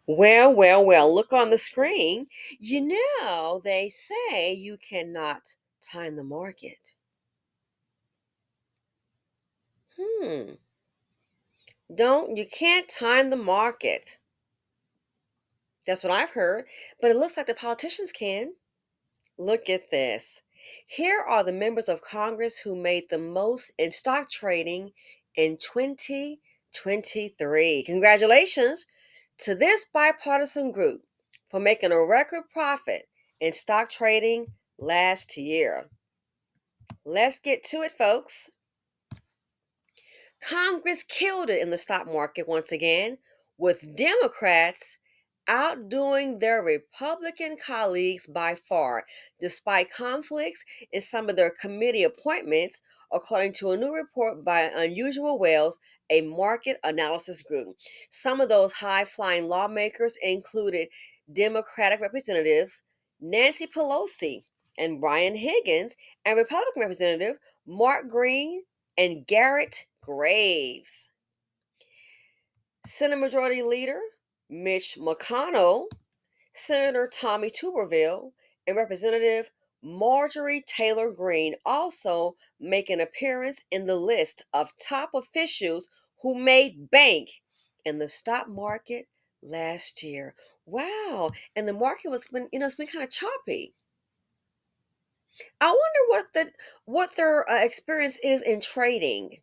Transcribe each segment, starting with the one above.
Well, look on the screen. They say you cannot time the market. Hmm. You can't time the market. That's what I've heard. But it looks like the politicians can. Look at this. Here are the members of Congress who made the most in stock trading in 2023. Congratulations to this bipartisan group for making a record profit in stock trading last year. Let's get to it, folks. Congress killed it in the stock market once again, with Democrats outdoing their Republican colleagues by far, despite conflicts in some of their committee appointments, according to a new report by Unusual Whales, a market analysis group. Some of those high flying lawmakers included Democratic Representatives Nancy Pelosi and Brian Higgins, and Republican Representative Mark Green and Garrett Graves. Senate Majority Leader Mitch McConnell, Senator Tommy Tuberville, and Representative Marjorie Taylor Greene also make an appearance in the list of top officials who made bank in the stock market last year. Wow. And the market it's been kind of choppy. I wonder what their experience is in trading.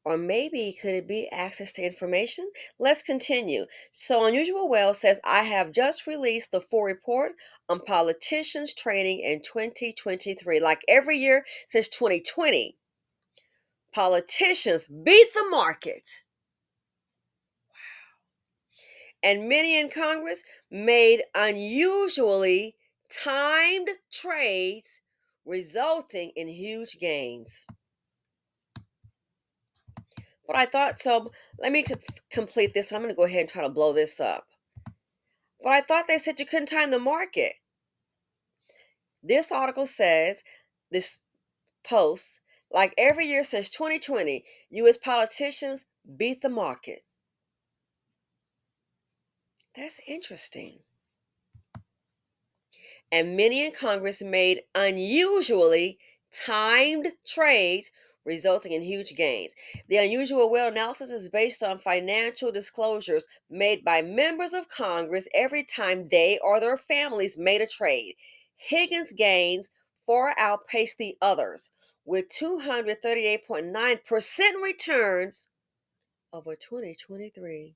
Or maybe could it be access to information? Let's continue. So Unusual Well says, I have just released the full report on politicians trading in 2023. Like every year since 2020, politicians beat the market. And many in Congress made unusually timed trades, resulting in huge gains. But I thought so. Let me complete this. And I'm going to go ahead and try to blow this up. But I thought they said you couldn't time the market. This article says, this post, like every year since 2020, U.S. politicians beat the market. That's interesting. And many in Congress made unusually timed trades, resulting in huge gains. The Unusual Well analysis is based on financial disclosures made by members of Congress every time they or their families made a trade. Higgins' gains far outpaced the others, with 238.9% returns over 2023.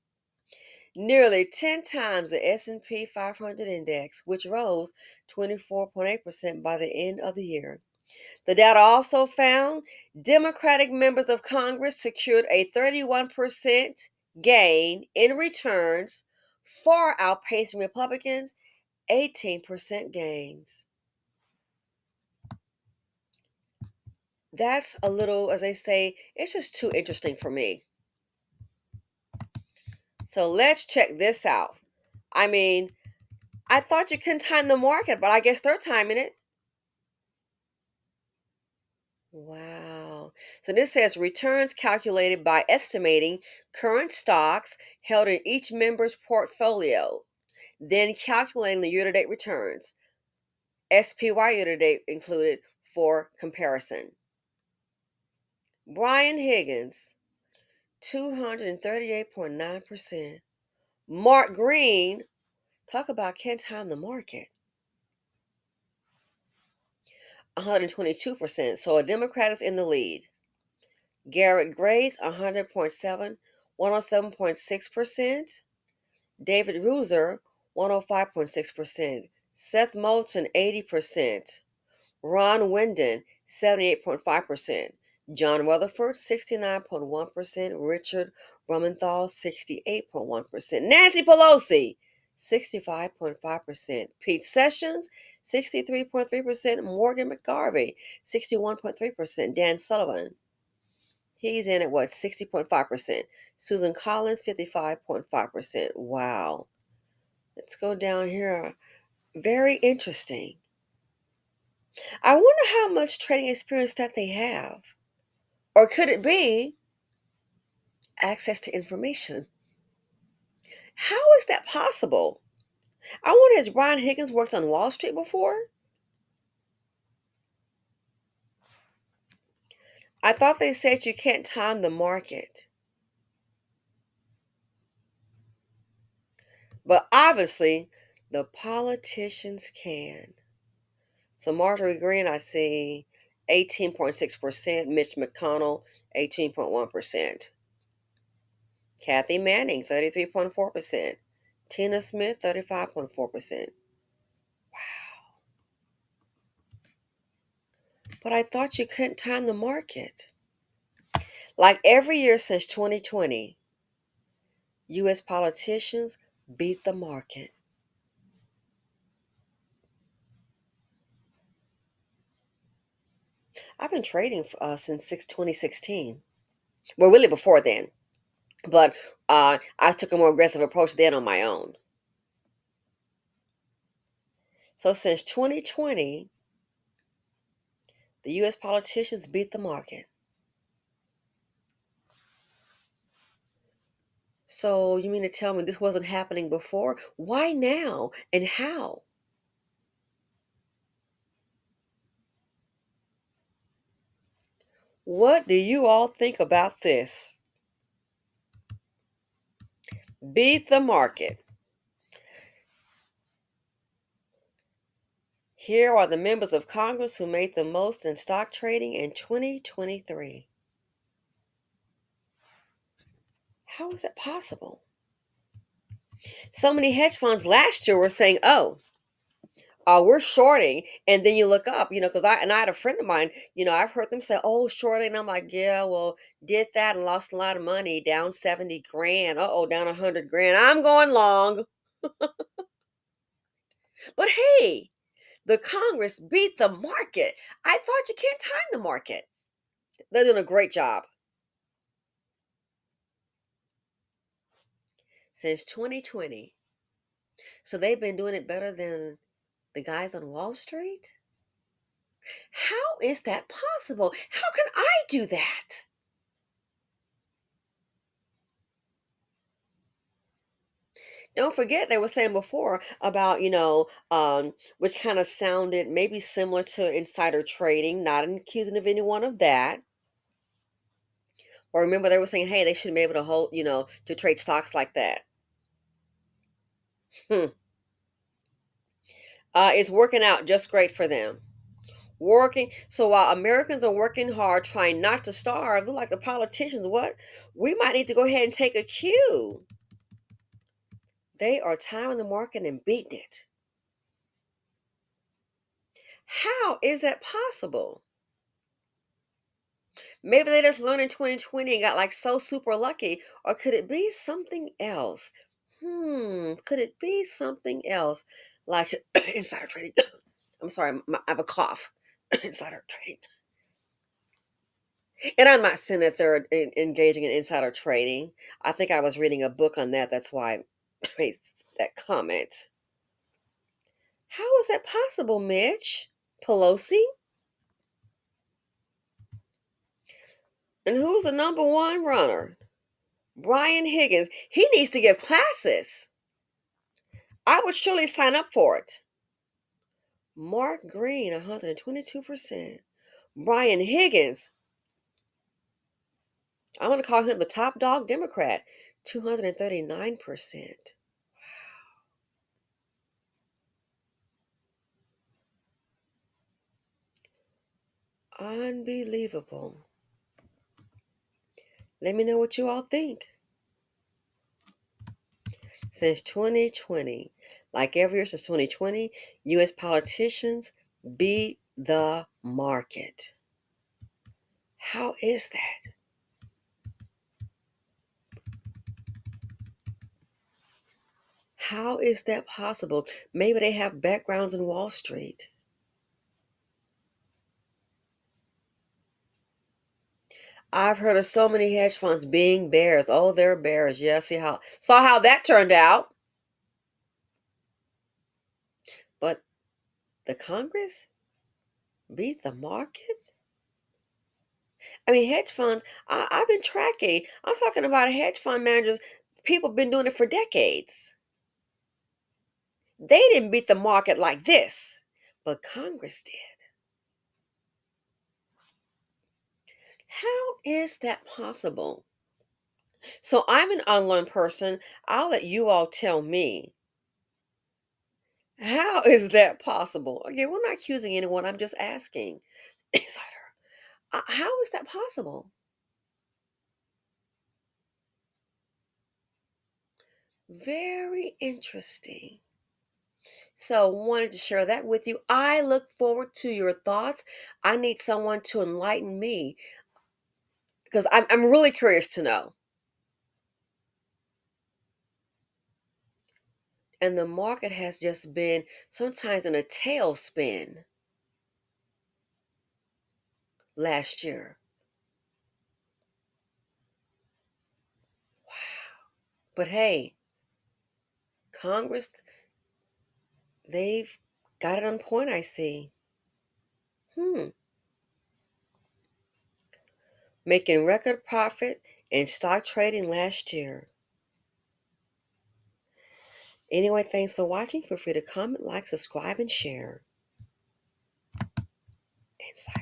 Nearly 10 times the S&P 500 index, which rose 24.8% by the end of the year. The data also found Democratic members of Congress secured a 31% gain in returns, far outpacing Republicans' 18% gains. That's a little, as they say, it's just too interesting for me. So let's check this out. I mean, I thought you couldn't time the market, but I guess they're timing it. Wow. So this says returns calculated by estimating current stocks held in each member's portfolio, then calculating the year to date returns, SPY year to date included for comparison. Brian Higgins, 238.9%. Mark Green, talk about can't time the market, 122%. So a Democrat is in the lead. Garrett Graves, 107.6%. David Reuser, 105.6%. Seth Moulton, 80%. Ron Wynden, 78.5%. John Rutherford, 69.1%. Richard Blumenthal, 68.1%. Nancy Pelosi, 65.5%. Pete Sessions, 63.3%. Morgan McGarvey, 61.3%. Dan Sullivan, he's in at what, 60.5%. Susan Collins, 55.5%. Wow. Let's go down here. Very interesting. I wonder how much trading experience that they have. Or could it be access to information? How is that possible? I wonder, has Brian Higgins worked on Wall Street before? I thought they said you can't time the market. But obviously, the politicians can. So Marjorie Greene, I see 18.6%, Mitch McConnell, 18.1%, Kathy Manning, 33.4%, Tina Smith, 35.4%. But I thought you couldn't time the market. Like every year since 2020, U.S. politicians beat the market. I've been trading since 2016. Well, really before then. But I took a more aggressive approach then on my own. So since 2020, the U.S. politicians beat the market. So you mean to tell me this wasn't happening before? Why now and how? What do you all think about this? Beat the market. Here are the members of Congress who made the most in stock trading in 2023. How is it possible? So many hedge funds last year were saying, oh, we're shorting. And then you look up, because I had a friend of mine, I've heard them say, oh, shorting. And I'm like, yeah, well, did that and lost a lot of money, down 70 grand. Uh-oh, down 100 grand. I'm going long. But hey, the Congress beat the market. I thought you can't time the market. They're doing a great job. Since 2020. So they've been doing it better than the guys on Wall Street? How is that possible? How can I do that? Don't forget they were saying before about, which kind of sounded maybe similar to insider trading, not accusing of anyone of that. Or remember they were saying, hey, they shouldn't be able to hold, to trade stocks like that. Hmm. It's working out just great for them. Working. So while Americans are working hard, trying not to starve, look like the politicians, what? We might need to go ahead and take a cue. They are timing the market and beating it. How is that possible? Maybe they just learned in 2020 and got like so super lucky. Or could it be something else? Could it be something else? Like insider trading. I'm sorry, I have a cough. Insider trading. And I'm not saying that they're engaging in insider trading. I think I was reading a book on that. That's why I made that comment. How is that possible, Mitch? Pelosi? And who's the number one runner? Brian Higgins. He needs to give classes. I would surely sign up for it. Mark Green, 122%. Brian Higgins, I'm going to call him the top dog Democrat, 239%. Unbelievable. Let me know what you all think. Since 2020, like every year since 2020, U.S. politicians beat the market. How is that? How is that possible? Maybe they have backgrounds in Wall Street. I've heard of so many hedge funds being bears. Oh, they're bears. Yeah, saw how that turned out. But the Congress beat the market? I mean, hedge funds, I've been tracking. I'm talking about hedge fund managers. People have been doing it for decades. They didn't beat the market like this, but Congress did. How is that possible? So I'm an unlearned person. I'll let you all tell me. How is that possible? Again, we're not accusing anyone. I'm just asking. Insider. How is that possible? Very interesting. So, wanted to share that with you. I look forward to your thoughts. I need someone to enlighten me because I'm really curious to know. And the market has just been sometimes in a tailspin last year. But hey, Congress, they've got it on point, I see. Hmm. Making record profit in stock trading last year. Anyway, thanks for watching. Feel free to comment, like, subscribe, and share. Insider.